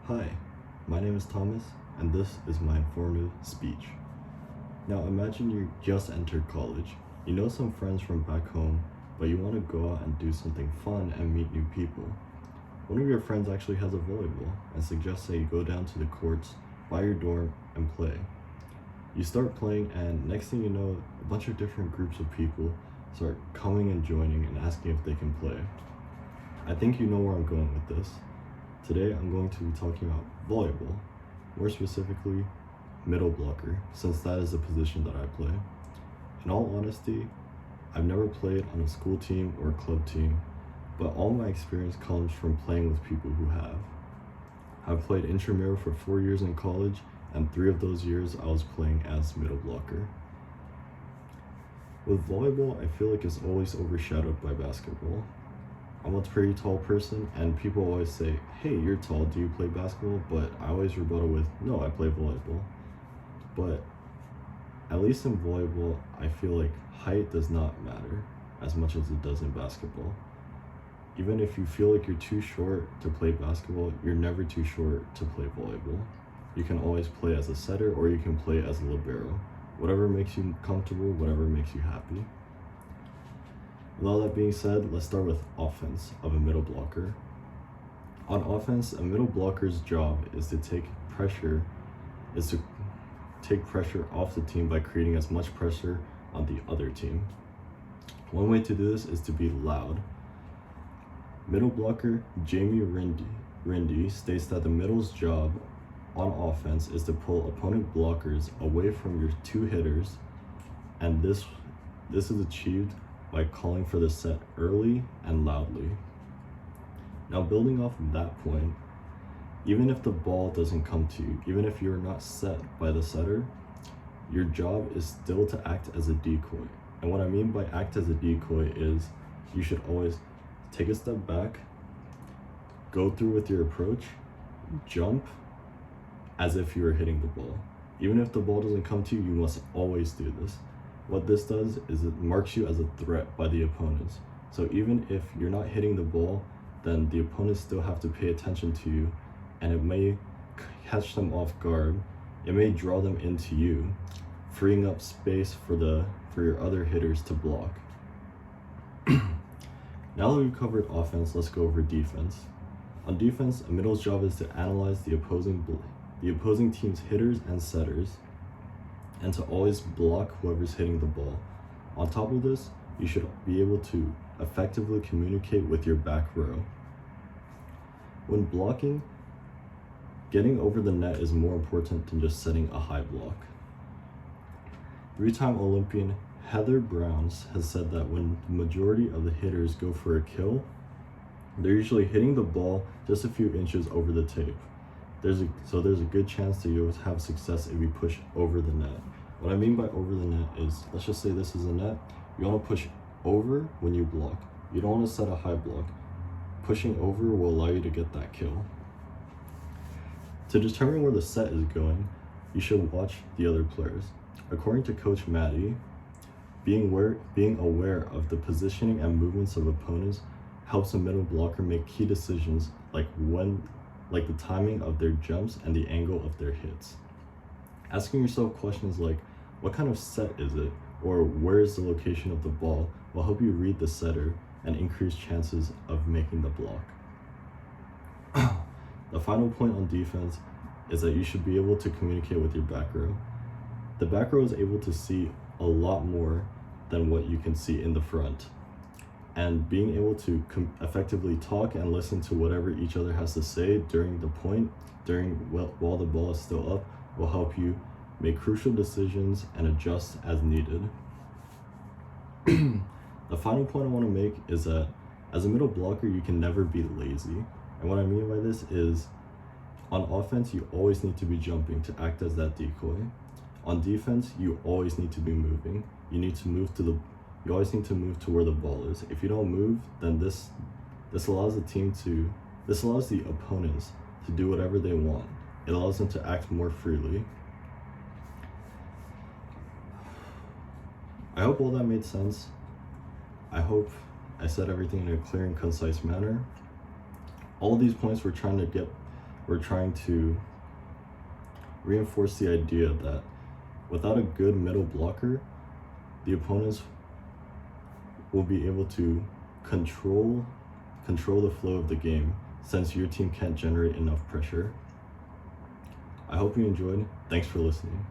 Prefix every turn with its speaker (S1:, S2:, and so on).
S1: Hi, my name is Thomas, and this is my informative speech. Now imagine you just entered college. You know some friends from back home, but you want to go out and do something fun and meet new people. One of your friends actually has a volleyball and suggests that you go down to the courts by your dorm and play. You start playing, and next thing you know, a bunch of different groups of people start coming and joining and asking if they can play. I think you know where I'm going with this. Today I'm going to be talking about volleyball, more specifically middle blocker, since that is the position that I play. In all honesty, I've never played on a school team or a club team, but all my experience comes from playing with people who have. I've played intramural for 4 years in college, and 3 of those years I was playing as middle blocker. With volleyball, I feel like it's always overshadowed by basketball. I'm a pretty tall person, and people always say, "Hey, you're tall, do you play basketball?" But I always rebuttal with, "No, I play volleyball." But at least in volleyball, I feel like height does not matter as much as it does in basketball. Even if you feel like you're too short to play basketball, you're never too short to play volleyball. You can always play as a setter, or you can play as a libero. Whatever makes you comfortable, whatever makes you happy. With all that being said, let's start with offense of a middle blocker. On offense, a middle blocker's job is to take pressure off the team by creating as much pressure on the other team. One way to do this is to be loud. Middle blocker Jamie Rindy states that the middle's job on offense is to pull opponent blockers away from your 2 hitters, and this is achieved by calling for the set early and loudly. Now, building off of that point, even if the ball doesn't come to you, even if you're not set by the setter, your job is still to act as a decoy. And what I mean by act as a decoy is you should always take a step back, go through with your approach, jump as if you were hitting the ball. Even if the ball doesn't come to you, you must always do this. What this does is it marks you as a threat by the opponents. So even if you're not hitting the ball, then the opponents still have to pay attention to you, and it may catch them off guard. It may draw them into you, freeing up space for your other hitters to block. Now that we've covered offense, let's go over defense. On defense, a middle's job is to analyze the opposing team's hitters and setters, and to always block whoever's hitting the ball. On top of this, you should be able to effectively communicate with your back row. When blocking, getting over the net is more important than just setting a high block. 3-time Olympian Heather Browns has said that when the majority of the hitters go for a kill, they're usually hitting the ball just a few inches over the tape. There's a good chance that you'll have success if you push over the net. What I mean by over the net is, let's just say this is a net. You want to push over when you block. You don't want to set a high block. Pushing over will allow you to get that kill. To determine where the set is going, you should watch the other players. According to Coach Maddie, being aware of the positioning and movements of opponents helps a middle blocker make key decisions like the timing of their jumps and the angle of their hits. Asking yourself questions like, what kind of set is it? Or where is the location of the ball will help you read the setter and increase chances of making the block. The final point on defense is that you should be able to communicate with your back row. The back row is able to see a lot more than what you can see in the front. And being able to effectively talk and listen to whatever each other has to say during the point, while the ball is still up, will help you make crucial decisions and adjust as needed. The final point I want to make is that as a middle blocker, you can never be lazy. And what I mean by this is, on offense, you always need to be jumping to act as that decoy. On defense, you always need to be moving. You always need to move to where the ball is. If you don't move, then this allows the opponents to do whatever they want. It allows them to act more freely. I hope all that made sense. I hope I said everything in a clear and concise manner. All these points we're trying to get we're trying to reinforce the idea that without a good middle blocker, the opponents will be able to control the flow of the game since your team can't generate enough pressure. I hope you enjoyed. Thanks for listening.